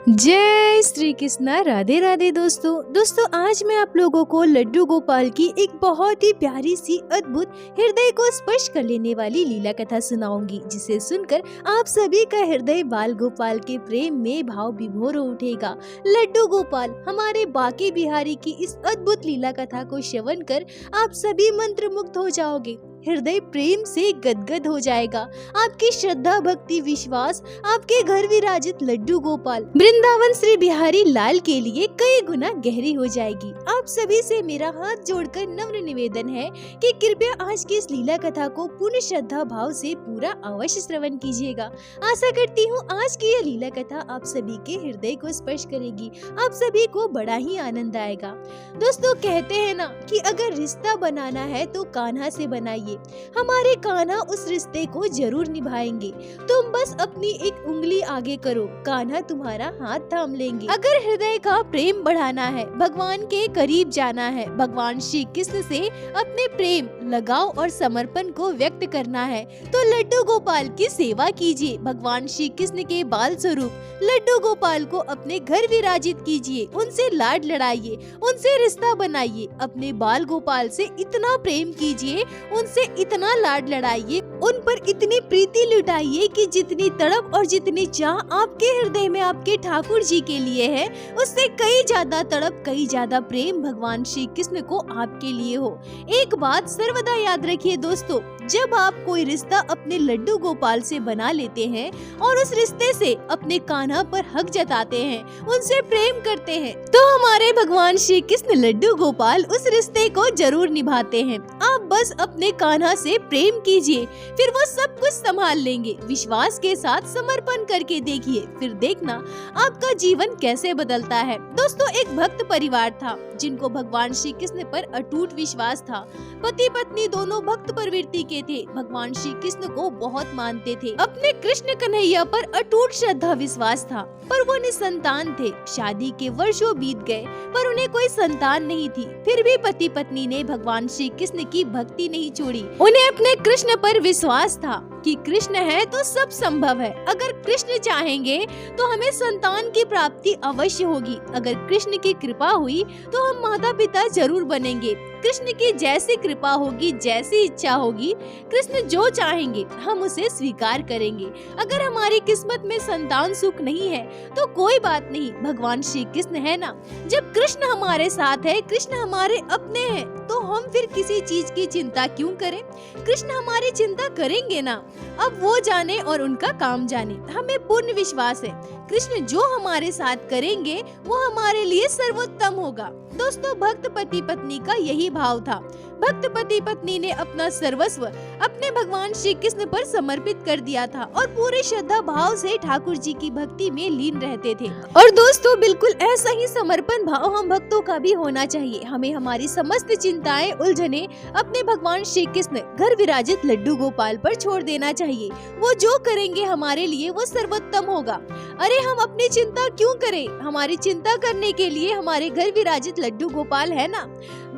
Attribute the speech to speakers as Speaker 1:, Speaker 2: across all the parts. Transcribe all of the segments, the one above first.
Speaker 1: जय श्री कृष्णा। राधे राधे दोस्तों आज मैं आप लोगों को लड्डू गोपाल की एक बहुत ही प्यारी सी अद्भुत हृदय को स्पर्श कर लेने वाली लीला कथा सुनाऊंगी, जिसे सुनकर आप सभी का हृदय बाल गोपाल के प्रेम में भाव विभोर हो उठेगा। लड्डू गोपाल हमारे बांके बिहारी की इस अद्भुत लीला कथा को श्रवण कर आप सभी मंत्रमुग्ध हो जाओगे, हृदय प्रेम से गदगद हो जाएगा। आपकी श्रद्धा भक्ति विश्वास आपके घर विराजित लड्डू गोपाल वृंदावन श्री बिहारी लाल के लिए कई गुना गहरी हो जाएगी। आप सभी से मेरा हाथ जोड़कर नम्र निवेदन है कि कृपया आज की इस लीला कथा को पूर्ण श्रद्धा भाव से पूरा अवश्य श्रवण कीजिएगा। आशा करती हूँ आज की यह लीला कथा आप सभी के हृदय को स्पर्श करेगी, आप सभी को बड़ा ही आनंद आएगा। दोस्तों कहते हैं ना कि अगर रिश्ता बनाना है तो कान्हा से बनाइए। हमारे कान्हा उस रिश्ते को जरूर निभाएंगे। तुम बस अपनी एक उंगली आगे करो, कान्हा तुम्हारा हाथ थाम लेंगे। अगर हृदय का प्रेम बढ़ाना है, भगवान के करीब जाना है, भगवान श्री कृष्ण से अपने प्रेम लगाव और समर्पण को व्यक्त करना है तो लड्डू गोपाल की सेवा कीजिए। भगवान श्री कृष्ण के बाल स्वरूप लड्डू गोपाल को अपने घर विराजित कीजिए, उनसे लाड लड़ाइए, उनसे रिश्ता बनाइए। अपने बाल गोपाल से इतना प्रेम कीजिए, उनसे इतना लाड लड़ाइए, उन पर इतनी प्रीति लुटाइए कि जितनी तड़प और जितनी चाह आपके हृदय में आपके ठाकुर जी के लिए है, उससे कई ज्यादा तड़प कई ज्यादा प्रेम भगवान श्री कृष्ण को आपके लिए हो। एक बात सर्वदा याद रखिए दोस्तों, जब आप कोई रिश्ता अपने लड्डू गोपाल से बना लेते हैं और उस रिश्ते से अपने कान्हा पर हक जताते हैं, उनसे प्रेम करते हैं, तो हमारे भगवान श्री कृष्ण लड्डू गोपाल उस रिश्ते को जरूर निभाते हैं। आप बस अपने कान्हा से प्रेम कीजिए, फिर वो सब कुछ संभाल लेंगे। विश्वास के साथ समर्पण करके देखिए, फिर देखना आपका जीवन कैसे बदलता है। दोस्तों एक भक्त परिवार था जिनको भगवान श्री कृष्ण पर अटूट विश्वास था। पति पत्नी दोनों भक्त प्रवृत्ति के थे, भगवान श्री कृष्ण को बहुत मानते थे। अपने कृष्ण कन्हैया पर अटूट श्रद्धा विश्वास था, पर वो निसंतान थे। शादी के वर्षों बीत गए पर उन्हें कोई संतान नहीं थी। फिर भी पति पत्नी ने भगवान श्री कृष्ण की भक्ति नहीं छोड़ी। उन्हें अपने कृष्ण पर विश्वास था कि कृष्ण है तो सब संभव है। अगर कृष्ण चाहेंगे तो हमें संतान की प्राप्ति अवश्य होगी। अगर कृष्ण की कृपा हुई तो हम माता पिता जरूर बनेंगे। कृष्ण की जैसी कृपा होगी, जैसी इच्छा होगी, कृष्ण जो चाहेंगे हम उसे स्वीकार करेंगे। अगर हमारी किस्मत में संतान सुख नहीं है तो कोई बात नहीं, भगवान श्री कृष्ण है ना। जब कृष्ण हमारे साथ है, कृष्ण हमारे अपने हैं, तो हम फिर किसी चीज की चिंता क्यों करें। कृष्ण हमारी चिंता करेंगे ना। अब वो जाने और उनका काम जाने, हमें पूर्ण विश्वास है कृष्ण जो हमारे साथ करेंगे वो हमारे लिए सर्वोत्तम होगा। दोस्तों भक्त पति पत्नी का यही भाव था। भक्त पति पत्नी ने अपना सर्वस्व अपने भगवान श्री कृष्ण पर समर्पित कर दिया था और पूरे श्रद्धा भाव से ठाकुर जी की भक्ति में लीन रहते थे। और दोस्तों बिल्कुल ऐसा ही समर्पण भाव हम भक्तों का भी होना चाहिए। हमें हमारी समस्त चिंताएं उलझने अपने भगवान श्री कृष्ण घर विराजित लड्डू गोपाल पर छोड़ देना चाहिए। वो जो करेंगे हमारे लिए वो सर्वोत्तम होगा। अरे हम अपनी चिंता क्यों करें, हमारी चिंता करने के लिए हमारे घर विराजित लड्डू गोपाल है ना।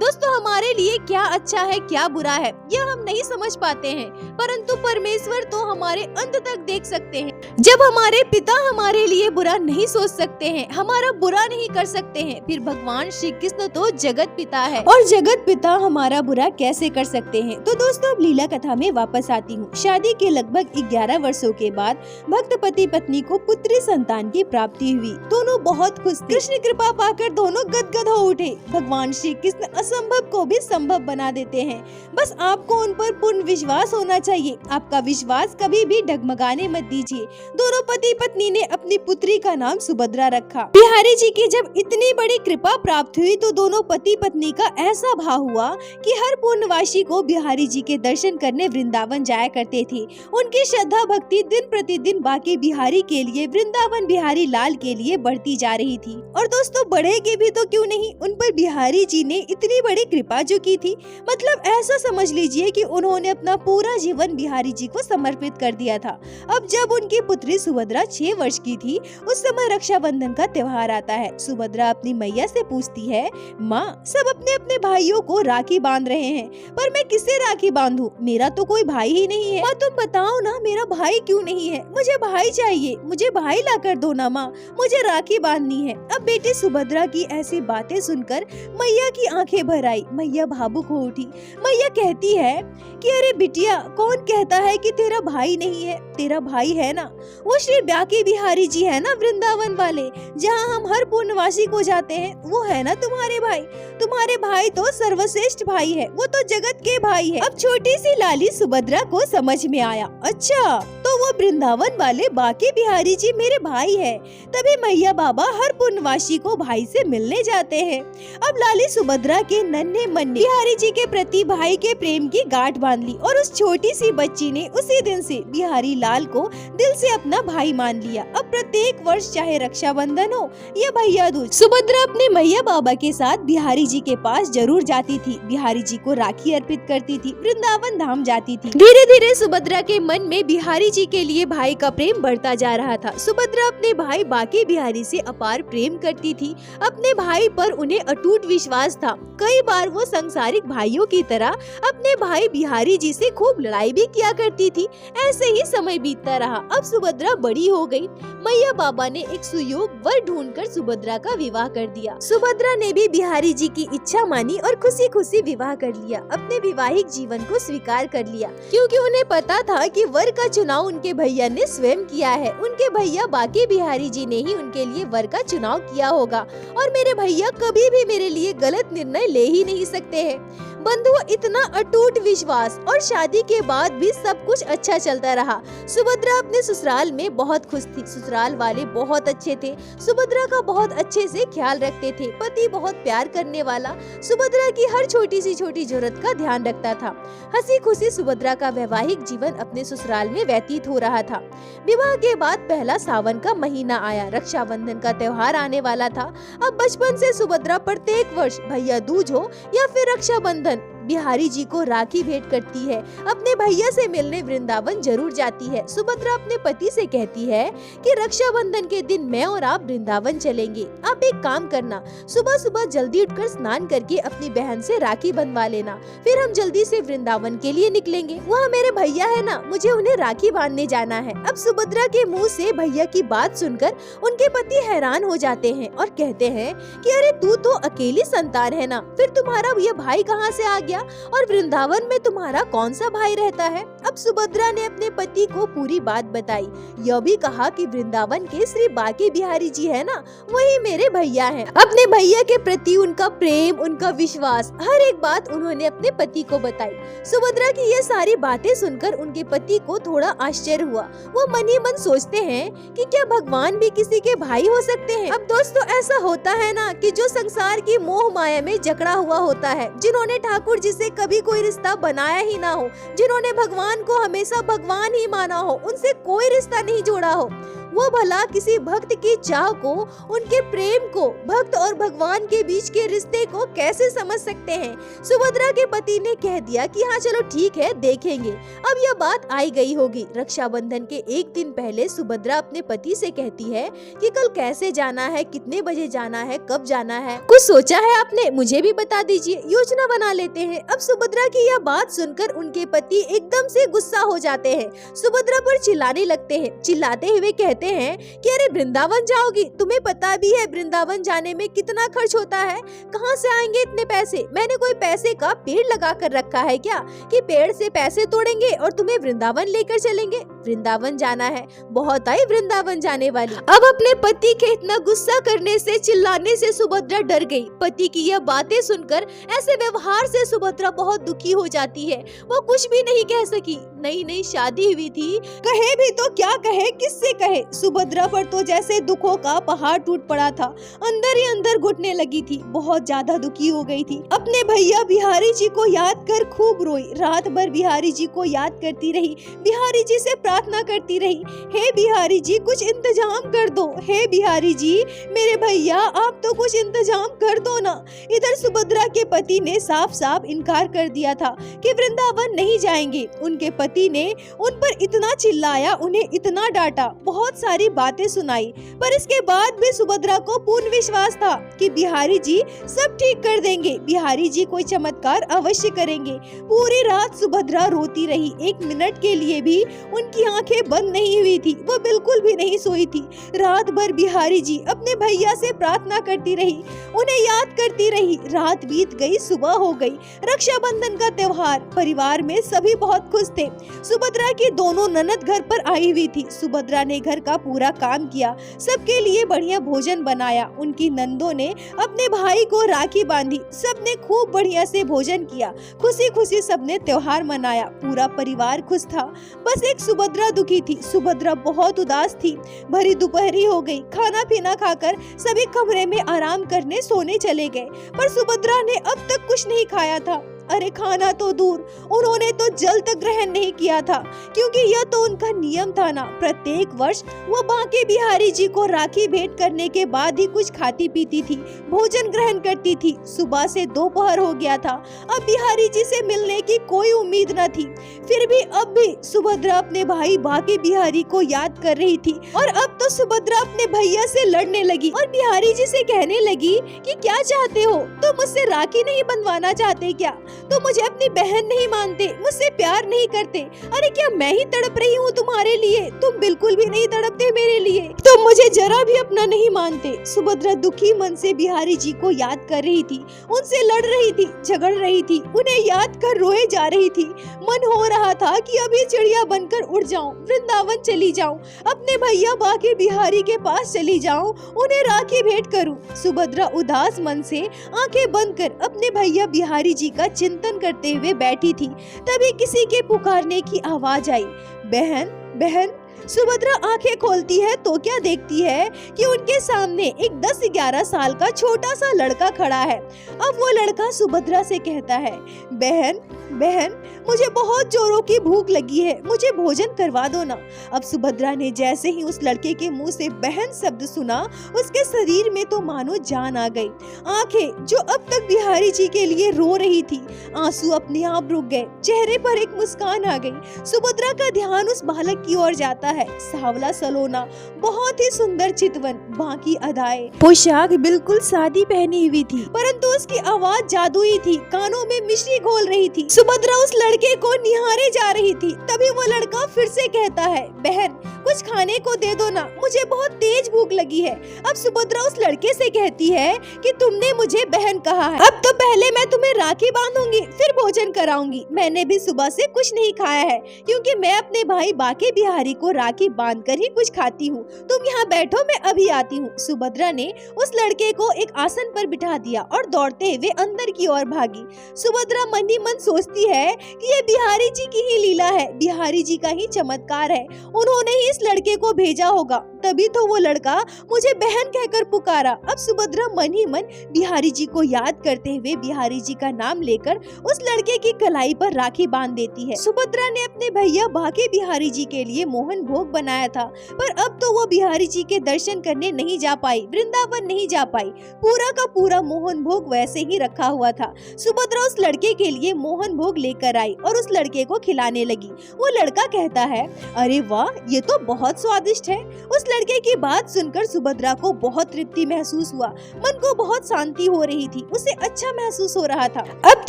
Speaker 1: दोस्तों हमारे लिए क्या अच्छा है क्या बुरा है यह हम नहीं समझ पाते हैं, परंतु परमेश्वर तो हमारे अंत तक देख सकते हैं। जब हमारे पिता हमारे लिए बुरा नहीं सोच सकते हैं, हमारा बुरा नहीं कर सकते हैं, फिर भगवान श्री कृष्ण तो जगत पिता है और जगत पिता हमारा बुरा कैसे कर सकते हैं। तो दोस्तों अब लीला कथा में वापस आती हूँ। शादी के लगभग 11 वर्षों के बाद भक्त पति पत्नी को पुत्री संतान की प्राप्ति हुई। दोनों बहुत खुश थे। कृष्ण कृपा पाकर दोनों गदगद हो उठे। भगवान श्री कृष्ण असंभव को भी संभव बना देते हैं। बस आपको उन पर पूर्ण विश्वास होना चाहिए। आपका विश्वास कभी भी डगमगाने मत दीजिए। दोनों पति पत्नी ने अपनी पुत्री का नाम सुभद्रा रखा। बिहारी जी की जब इतनी बड़ी कृपा प्राप्त हुई तो दोनों पति पत्नी का ऐसा भाव हुआ कि हर पूर्णवासी को बिहारी जी के दर्शन करने वृंदावन जाया करते थे। उनकी श्रद्धा भक्ति दिन प्रतिदिन बांके बिहारी के लिए, वृंदावन बिहारी लाल के लिए बढ़ती जा रही थी। और दोस्तों बढ़ेगी भी तो क्यों नहीं, उन पर बिहारी जी ने इतनी बड़ी कृपा जो की थी, मतलब ऐसा समझ लीजिए कि उन्होंने अपना पूरा जीवन बिहारी जी को समर्पित कर दिया था। अब जब उनकी पुत्री सुभद्रा 6 वर्ष की थी, उस समय रक्षाबंधन का त्योहार आता है। सुभद्रा अपनी मैया से पूछती है, माँ सब अपने अपने भाइयों को राखी बांध रहे हैं, पर मैं किसे राखी बांधूं? मेरा तो कोई भाई ही नहीं है। माँ तुम बताओ ना, मेरा भाई क्यों नहीं है? मुझे भाई चाहिए, मुझे भाई ला कर दो ना माँ, मुझे राखी बांधनी है। अब बेटी सुभद्रा की ऐसी बातें सुनकर मैया की आंखें भर आई। मैया भावुक हो उठी। मैया कहती है कि अरे बिटिया, कौन कहता है कि तेरा भाई नहीं है? तेरा भाई है ना, वो श्री बांके बिहारी जी है ना, वृंदावन वाले, जहाँ हम हर पूर्णवासी को जाते हैं, वो है ना तुम्हारे भाई। तुम्हारे भाई तो सर्वश्रेष्ठ भाई है, वो तो जगत के भाई है। अब छोटी सी लाली सुभद्रा को समझ में आया, अच्छा तो वो वृंदावन वाले बांके बिहारी जी मेरे भाई है। तभी मैया बाबा हर पूर्णवासी को भाई से मिलने जाते हैं। अब लाली सुभद्रा के नन्हे मन ने बिहारी जी के प्रति भाई के प्रेम की गांठ बांध ली और उस छोटी सी बच्ची ने उसी दिन से बिहारी लाल को दिल से अपना भाई मान लिया। अब प्रत्येक वर्ष चाहे रक्षाबंधन हो या भैया दूज, सुभद्रा अपने मैया बाबा के साथ बिहारी जी के पास जरूर जाती थी। बिहारी जी को राखी अर्पित करती थी, वृंदावन धाम जाती थी। धीरे धीरे सुभद्रा के मन में बिहारी जी के लिए भाई का प्रेम बढ़ता जा रहा था। सुभद्रा अपने भाई बांके बिहारी से अपार प्रेम करती थी। अपने भाई पर उन्हें अटूट विश्वास था। कई बार वो सांसारिक भाइयों की तरह अपने भाई बिहारी जी से खूब लड़ाई भी किया करती थी। ऐसे ही समय बीतता रहा। अब सुभद्रा बड़ी हो गई। मैया बाबा ने एक सुयोग वर ढूंढकर सुभद्रा का विवाह कर दिया। सुभद्रा ने भी बिहारी जी की इच्छा मानी और खुशी खुशी विवाह कर लिया। अपने वैवाहिक जीवन को स्वीकार कर लिया, क्योंकि उन्हें पता था कि वर का चुनाव उनके भैया ने स्वयं किया है। उनके भैया बांके बिहारी जी ने ही उनके लिए वर का चुनाव किया होगा और मेरे भैया कभी भी मेरे लिए गलत निर्णय ले ही नहीं सकते हैं। बंधुओं, इतना अटूट विश्वास और शादी के बाद भी सब कुछ अच्छा चलता रहा। सुभद्रा अपने ससुराल में बहुत खुश थी। ससुराल वाले बहुत अच्छे थे, सुभद्रा का बहुत अच्छे से ख्याल रखते थे। पति बहुत प्यार करने वाला सुभद्रा की हर छोटी सी छोटी जरूरत का ध्यान रखता था। हंसी खुशी सुभद्रा का वैवाहिक जीवन अपने ससुराल में व्यतीत हो रहा था। विवाह के बाद पहला सावन का महीना आया। रक्षाबंधन का त्योहार आने वाला था। अब बचपन से सुभद्रा प्रत्येक वर्ष भैया दूज हो या फिर रक्षाबंधन बिहारी जी को राखी भेंट करती है। अपने भैया से मिलने वृंदावन जरूर जाती है। सुभद्रा अपने पति से कहती है कि रक्षाबंधन के दिन मैं और आप वृंदावन चलेंगे। आप एक काम करना, सुबह सुबह जल्दी उठकर स्नान करके अपनी बहन से राखी बंधवा लेना, फिर हम जल्दी से वृंदावन के लिए निकलेंगे। वहाँ मेरे भैया है ना, मुझे उन्हें राखी बांधने जाना है। अब सुभद्रा के मुँह से भैया की बात सुनकर उनके पति हैरान हो जाते हैं और कहते हैं कि अरे तू तो अकेली संतान है ना, फिर तुम्हारा ये भाई कहाँ से आ गया और वृंदावन में तुम्हारा कौन सा भाई रहता है? अब सुभद्रा ने अपने पति को पूरी बात बताई। यह भी कहा कि वृंदावन के श्री बांके बिहारी जी है ना, वही मेरे भैया हैं। अपने भैया के प्रति उनका प्रेम, उनका विश्वास, हर एक बात उन्होंने अपने पति को बताई। सुभद्रा की ये सारी बातें सुनकर उनके पति को थोड़ा आश्चर्य हुआ। वो मन ही मन सोचते हैं कि क्या भगवान भी किसी के भाई हो सकते हैं? अब दोस्तों, ऐसा होता है ना कि जो संसार की मोह माया में जकड़ा हुआ होता है, जिन्होंने ठाकुर जी से कभी कोई रिश्ता बनाया ही ना हो, जिन्होंने भगवान को हमेशा भगवान ही माना हो, उनसे कोई रिश्ता नहीं जोड़ा हो, वो भला किसी भक्त की चाह को, उनके प्रेम को, भक्त और भगवान के बीच के रिश्ते को कैसे समझ सकते हैं? सुभद्रा के पति ने कह दिया कि हाँ चलो ठीक है, देखेंगे। अब यह बात आई गई होगी। रक्षाबंधन के एक दिन पहले सुभद्रा अपने पति से कहती है कि कल कैसे जाना है, कितने बजे जाना है, कब जाना है, कुछ सोचा है आपने? मुझे भी बता दीजिए, योजना बना लेते हैं। अब सुभद्रा की यह बात सुनकर उनके पति एकदम से गुस्सा हो जाते हैं, सुभद्रा पर चिल्लाने लगते हैं। चिल्लाते हुए कहते हैं कि अरे वृंदावन जाओगी? तुम्हें पता भी है वृंदावन जाने में कितना खर्च होता है? कहाँ से आएंगे इतने पैसे? मैंने कोई पैसे का पेड़ लगा कर रखा है क्या कि पेड़ से पैसे तोड़ेंगे और तुम्हें वृंदावन लेकर चलेंगे? वृंदावन जाना है, बहुत आई वृंदावन जाने वाली। अब अपने पति के इतना गुस्सा करने से, चिल्लाने से सुभद्रा डर गई। पति की यह बातें सुनकर, ऐसे व्यवहार से सुभद्रा बहुत दुखी हो जाती है। वो कुछ भी नहीं कह सकी। नई नई शादी हुई थी, कहे भी तो क्या कहे, किससे कहे? सुभद्रा पर तो जैसे दुखों का पहाड़ टूट पड़ा था। अंदर ही अंदर घुटने लगी थी, बहुत ज्यादा दुखी हो गई थी। अपने भैया बिहारी जी को याद कर खूब रोई। रात भर बिहारी जी को याद करती रही, बिहारी जी से प्रार्थना करती रही, हे बिहारी जी कुछ इंतजाम कर दो, हे बिहारी जी मेरे भैया आप तो कुछ इंतजाम कर दो ना। इधर सुभद्रा के पति ने साफ साफ इनकार कर दिया था कि वृंदावन नहीं जाएंगे। उनके पति ने उन पर इतना चिल्लाया, उन्हें इतना डांटा, बहुत सारी बातें सुनाई, पर इसके बाद भी सुभद्रा को पूर्ण विश्वास था कि बिहारी जी सब ठीक कर देंगे, बिहारी जी कोई चमत्कार अवश्य करेंगे। पूरी रात सुभद्रा रोती रही। एक मिनट के लिए भी उनकी उनकी आंखें बंद नहीं हुई थी, वो बिल्कुल भी नहीं सोई थी। रात भर बिहारी जी अपने भैया से प्रार्थना करती रही, उन्हें याद करती रही। रात बीत गई, सुबह हो गई। रक्षाबंधन का त्योहार, परिवार में सभी बहुत खुश थे। सुभद्रा की दोनों ननद घर पर आई हुई थी। सुभद्रा ने घर का पूरा काम किया, सबके लिए बढ़िया भोजन बनाया। उनकी नंदों ने अपने भाई को राखी बांधी, सबने खूब बढ़िया से भोजन किया। खुशी खुशी सबने त्योहार मनाया, पूरा परिवार खुश था। बस एक सुभद्रा दुखी थी। सुभद्रा बहुत उदास थी। भरी दोपहरी हो गई, खाना पीना खाकर सभी कमरे में आराम करने सोने चले गए, पर सुभद्रा ने अब तक कुछ नहीं खाया था। अरे खाना तो दूर, उन्होंने तो जल तक ग्रहण नहीं किया था, क्योंकि यह तो उनका नियम था ना। प्रत्येक वर्ष वो बांके बिहारी जी को राखी भेंट करने के बाद ही कुछ खाती पीती थी, भोजन ग्रहण करती थी। सुबह से दोपहर हो गया था, अब बिहारी जी से मिलने की कोई उम्मीद न थी। फिर भी अब भी सुभद्रा अपने भाई बांके बिहारी को याद कर रही थी, और अब तो सुभद्रा अपने भैया से लड़ने लगी और बिहारी जी से कहने लगी कि क्या चाहते हो, तुम मुझसे राखी नहीं बंधवाना चाहते क्या? तो मुझे अपनी बहन नहीं मानते, मुझसे प्यार नहीं करते। अरे क्या मैं ही तड़प रही हूँ तुम्हारे लिए? तुम बिल्कुल भी नहीं तड़पते मेरे लिए, तुम मुझे जरा भी अपना नहीं मानते। सुभद्रा दुखी मन से बिहारी जी को याद कर रही थी, उनसे लड़ रही थी, झगड़ रही थी, उन्हें याद कर रोए जा रही थी। मन हो रहा था कि अभी चिड़िया बनकर उड़ जाऊं, वृंदावन चली जाऊं, अपने भैया बांके बिहारी के पास चली जाऊं, उन्हें राखी भेंट करूं। सुभद्रा उदास मन से आंखें बंद कर अपने भैया बिहारी जी का चिंतन करते हुए बैठी थी। तभी किसी के पुकारने की आवाज आई, बहन बहन। सुभद्रा आंखें खोलती है तो क्या देखती है कि उनके सामने एक 10-11 साल का छोटा सा लड़का खड़ा है। अब वो लड़का सुभद्रा से कहता है, बहन बहन, मुझे बहुत जोरों की भूख लगी है, मुझे भोजन करवा दो ना। अब सुभद्रा ने जैसे ही उस लड़के के मुंह से बहन शब्द सुना, उसके शरीर में तो मानो जान आ गई। आंखें जो अब तक बिहारी जी के लिए रो रही थी, आंसू अपने आप रुक गए, चेहरे पर एक मुस्कान आ गई। सुभद्रा का ध्यान उस बालक की ओर जाता है। सावला सलोना, बहुत ही सुंदर चितवन, बाकी अदाएं, पोशाक बिल्कुल सादी पहनी हुई थी, परंतु उसकी आवाज जादुई थी, कानों में मिश्री घोल रही थी। सुभद्रा उस लड़के को निहारे जा रही थी। तभी वो लड़का फिर से कहता है, बहन कुछ खाने को दे दो ना, मुझे बहुत तेज भूख लगी है। अब सुभद्रा उस लड़के से कहती है कि तुमने मुझे बहन कहा है, अब तो पहले मैं तुम्हें राखी बांधूंगी, फिर भोजन कराऊंगी। मैंने भी सुबह से कुछ नहीं खाया है, क्योंकि मैं अपने भाई बांके बिहारी को राखी बांधकर ही कुछ खाती हूँ। तुम यहाँ बैठो, मैं अभी आती हूँ। सुभद्रा ने उस लड़के को एक आसन पर बिठा दिया और दौड़ते हुए अंदर की ओर भागी। सुभद्रा मन ही मन सोचती है कि ये बिहारी जी की ही लीला है, बिहारी जी का ही चमत्कार है, उन्होंने ही इस लड़के को भेजा होगा, तभी तो वो लड़का मुझे बहन कहकर पुकारा। अब सुभद्रा मन ही मन बिहारी जी को याद करते हुए बिहारी जी का नाम लेकर उस लड़के की कलाई पर राखी बांध देती है। सुभद्रा ने अपने भैया बांके बिहारी जी के लिए मोहन भोग बनाया था, पर अब तो वो बिहारी जी के दर्शन करने नहीं जा पाई, वृंदावन नहीं जा पाई। पूरा का पूरा मोहन भोग वैसे ही रखा हुआ था। सुभद्रा उस लड़के के लिए मोहन भोग लेकर आई और उस लड़के को खिलाने लगी। वो लड़का कहता है, अरे वाह, ये तो बहुत स्वादिष्ट है। उस लड़के की बात सुनकर सुभद्रा को बहुत तृप्ति महसूस हुआ, मन को बहुत शांति हो रही थी, उसे अच्छा महसूस हो रहा था। अब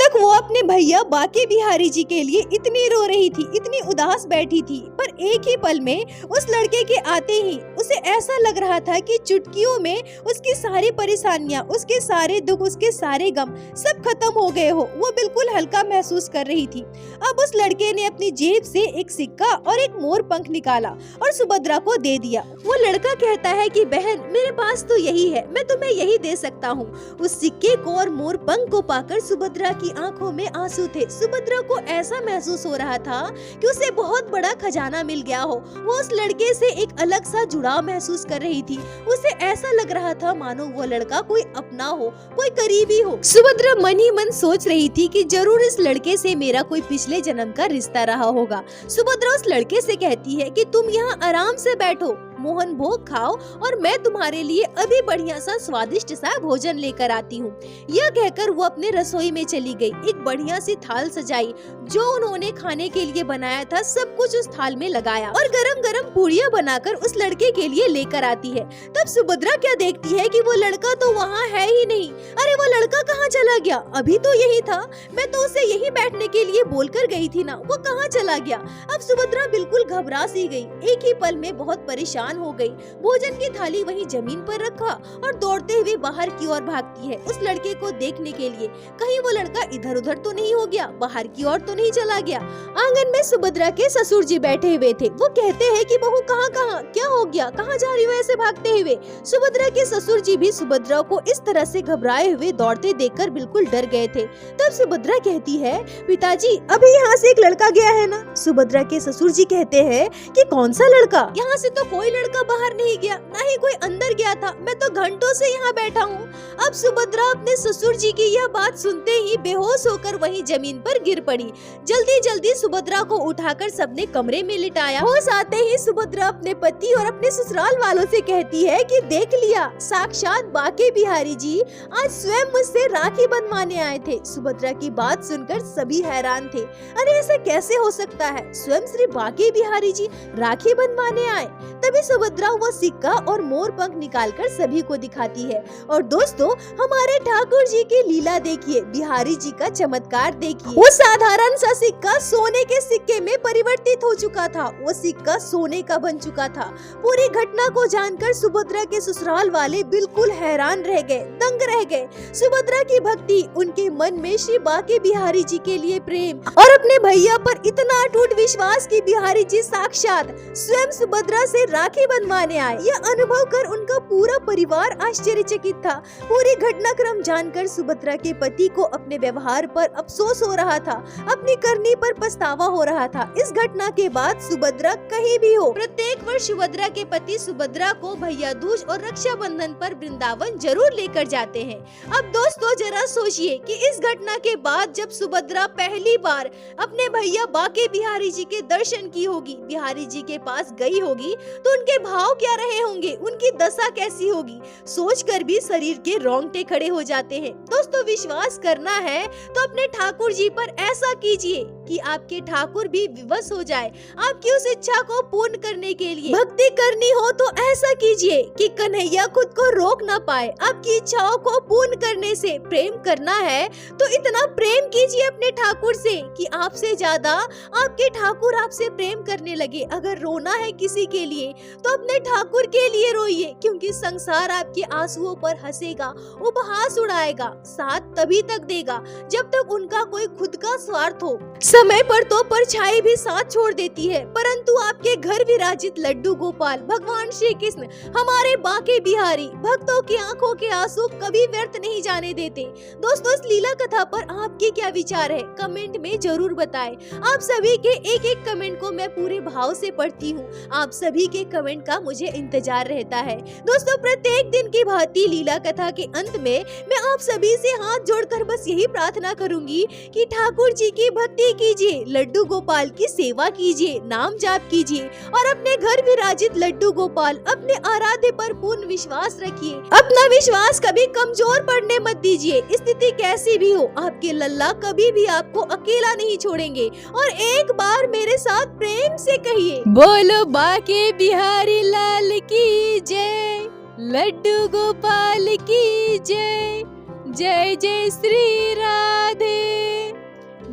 Speaker 1: तक वो अपने भैया बांके बिहारी जी के लिए इतनी रो रही थी, इतनी उदास बैठी थी, पर एक ही पल में उस लड़के के आते ही उसे ऐसा लग रहा था कि चुटकियों में उसकी सारी परेशानियां, उसके सारे दुख, उसके सारे गम सब खत्म हो गए हो। वो बिल्कुल हल्का महसूस कर रही थी। अब उस लड़के ने अपनी जेब से एक सिक्का और एक मोर पंख निकाला और सुभद्रा को दे दिया। वो लड़का कहता है कि बहन, मेरे पास तो यही है, मैं तुम्हें यही दे सकता हूँ। उस सिक्के को और मोर पंख को पाकर सुभद्रा की आंखों में आंसू थे। सुभद्रा को ऐसा महसूस हो रहा था कि उसे बहुत बड़ा खजाना मिल गया हो। वो उस लड़के से एक अलग सा जुड़ाव महसूस कर रही थी। उसे ऐसा लग रहा था मानो वो लड़का कोई अपना हो, कोई करीबी हो। सुभद्रा मन ही मन सोच रही थी कि जरूर इस लड़के से मेरा कोई पिछले जन्म का रिश्ता रहा होगा। सुभद्रा उस लड़के से कहती है कि तुम यहाँ आराम से बैठो, मोहन भोग खाओ और मैं तुम्हारे लिए अभी बढ़िया सा स्वादिष्ट सा भोजन लेकर आती हूँ। यह कहकर वो अपने रसोई में चली गई। एक बढ़िया सी थाल सजाई, जो उन्होंने खाने के लिए बनाया था सब कुछ उस थाल में लगाया और गरम गरम पूड़ियाँ बनाकर उस लड़के के लिए लेकर आती है। तब सुभद्रा क्या देखती है कि वो लड़का तो वहाँ है ही नहीं। अरे वो लड़का कहाँ चला गया? अभी तो यही था, मैं तो उसे यही बैठने के लिए बोलकर गई थी ना, वो कहाँ चला गया? अब सुभद्रा बिल्कुल घबरा सी गई, एक ही पल में बहुत परेशान हो गई। भोजन की थाली वहीं जमीन पर रखा और दौड़ते हुए बाहर की ओर भागती है उस लड़के को देखने के लिए, कहीं वो लड़का इधर उधर तो नहीं हो गया, बाहर की ओर तो नहीं चला गया। आंगन में सुभद्रा के ससुर जी बैठे हुए थे। वो कहते हैं कि बहू कहाँ क्या हो गया, कहाँ जा रही हो ऐसे भागते हुए? सुभद्रा के ससुर जी भी सुभद्रा को इस तरह से घबराए हुए दौड़ते देखकर बिल्कुल डर गए थे। तब सुभद्रा कहती है, पिताजी अभी यहाँ से एक लड़का गया है ना? सुभद्रा के ससुर जी कहते हैं कि कौन सा लड़का? यहाँ से तो कोई लड़का बाहर नहीं गया, ना ही कोई अंदर गया था, मैं तो घंटों से यहाँ बैठा हूँ। अब सुभद्रा अपने ससुर जी की यह बात सुनते ही बेहोश होकर वहीं जमीन पर गिर पड़ी। जल्दी जल्दी सुभद्रा को उठाकर सबने कमरे में लिटाया। होश आते ही सुभद्रा अपने पति और अपने ससुराल वालों से कहती है कि देख लिया, साक्षात बाके बिहारी जी आज स्वयं मुझसे राखी बंधवाने आए थे। सुभद्रा की बात सुनकर सभी हैरान थे। अरे ऐसे कैसे हो सकता है, स्वयं श्री बाके बिहारी जी राखी बंधवाने आए? तभी सुभद्रा वो सिक्का और मोर पंख निकालकर सभी को दिखाती है। और दोस्तों हमारे ठाकुर जी की लीला देखिए, बिहारी जी का चमत्कार देखिए। वो साधारण सा सिक्का सोने के सिक्के में परिवर्तित हो चुका था, वो सिक्का सोने का बन चुका था। पूरी घटना को जानकर सुभद्रा के ससुराल वाले बिल्कुल हैरान रह गए, दंग रह गए। सुभद्रा की भक्ति, उनके मन में श्री बाके बिहारी जी के लिए प्रेम और अपने भैया पर इतना अटूट विश्वास कि बिहारी जी साक्षात स्वयं सुभद्रा से राखी बंधवाने आए। यह अनुभव कर उनका पूरा परिवार आश्चर्यचकित था। पूरी घटनाक्रम जानकर सुभद्रा के पति को अपने व्यवहार पर अफसोस हो रहा था, अपनी करनी पर पछतावा हो रहा था। इस घटना के बाद सुभद्रा कहीं भी हो, प्रत्येक वर्ष सुभद्रा के पति सुभद्रा को भैया दूज और रक्षाबंधन पर वृंदावन जरूर लेकर जाते हैं। अब दोस्तों जरा सोचिए कि इस घटना के बाद जब सुभद्रा पहली बार अपने भैया बाके बिहारी जी के दर्शन की होगी, बिहारी जी के पास गई होगी, तो उनके भाव क्या रहे होंगे, उनकी दशा कैसी होगी, सोचकर भी शरीर के रोंगटे खड़े हो जाते हैं। दोस्तों विश्वास करना है तो अपने ठाकुर जी पर ऐसा कीजिए कि आपके ठाकुर भी विवश हो जाए। आपकी उस इच्छा को पूर्ण करने के लिए भक्ति करनी हो तो ऐसा कीजिए कि कन्हैया खुद को रोक ना पाए। आपकी इच्छाओं को पूर्ण करने से प्रेम करना है तो इतना प्रेम कीजिए अपने ठाकुर से कि आपसे ज्यादा आपके ठाकुर आपसे प्रेम करने लगे। अगर रोना है किसी के लिए तो अपने ठाकुर के लिए रोइए, क्योंकि संसार आपके आंसुओं पर हंसेगा, उपहास उड़ाएगा, साथ तभी तक देगा जब तक उनका कोई खुद का स्वार्थ हो। समय पर तो परछाई भी साथ छोड़ देती है, परंतु आपके घर विराजित लड्डू गोपाल भगवान श्री कृष्ण हमारे बाके बिहारी भक्तों की आंखों के आंसू कभी व्यर्थ नहीं जाने देते। दोस्तों इस लीला कथा पर आपके क्या विचार है, कमेंट में जरूर बताएं। आप सभी के एक एक कमेंट को मैं पूरे भाव से पढ़ती हूँ। आप सभी के कमेंट का मुझे इंतजार रहता है। दोस्तों प्रत्येक दिन की भांति लीला कथा के अंत में मैं आप सभी से हाथ जोड़कर बस यही प्रार्थना करूंगी कि ठाकुर जी की भक्ति कीजिए, लड्डू गोपाल की सेवा कीजिए, नाम जाप कीजिए और अपने घर विराजित लड्डू गोपाल अपने आराध्य पर पूर्ण विश्वास रखिए। अपना विश्वास कभी कमजोर पड़ने मत दीजिए। स्थिति कैसी भी हो, आपके लल्ला कभी भी आपको अकेला नहीं छोड़ेंगे। और एक बार मेरे साथ प्रेम से कहिए, बोलो बाके बिहारी लाल की जय, लड्डू गोपाल की जय, जय जय श्री राधे।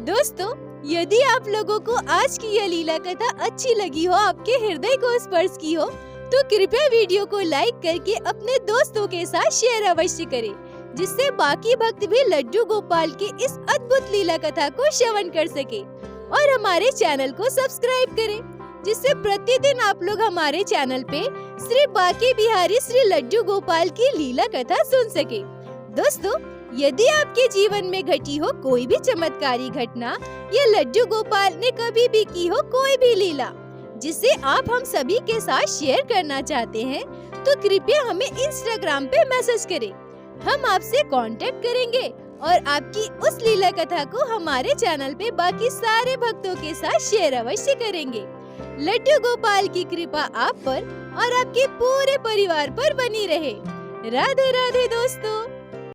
Speaker 1: दोस्तों यदि आप लोगों को आज की यह लीला कथा अच्छी लगी हो, आपके हृदय को स्पर्श की हो, तो कृपया वीडियो को लाइक करके अपने दोस्तों के साथ शेयर अवश्य करें, जिससे बाकी भक्त भी लड्डू गोपाल की इस अद्भुत लीला कथा को श्रवण कर सके। और हमारे चैनल को सब्सक्राइब करें, जिससे प्रतिदिन आप लोग हमारे चैनल पे श्री बाके बिहारी श्री लड्डू गोपाल की लीला कथा सुन सके। दोस्तों यदि आपके जीवन में घटी हो कोई भी चमत्कारी घटना या लड्डू गोपाल ने कभी भी की हो कोई भी लीला जिसे आप हम सभी के साथ शेयर करना चाहते हैं, तो कृपया हमें इंस्टाग्राम पे मैसेज करें। हम आपसे कांटेक्ट करेंगे और आपकी उस लीला कथा को हमारे चैनल पे बाकी सारे भक्तों के साथ शेयर अवश्य करेंगे। लड्डू गोपाल की कृपा आप पर और आपके पूरे परिवार पर बनी रहे। राधे राधे दोस्तों।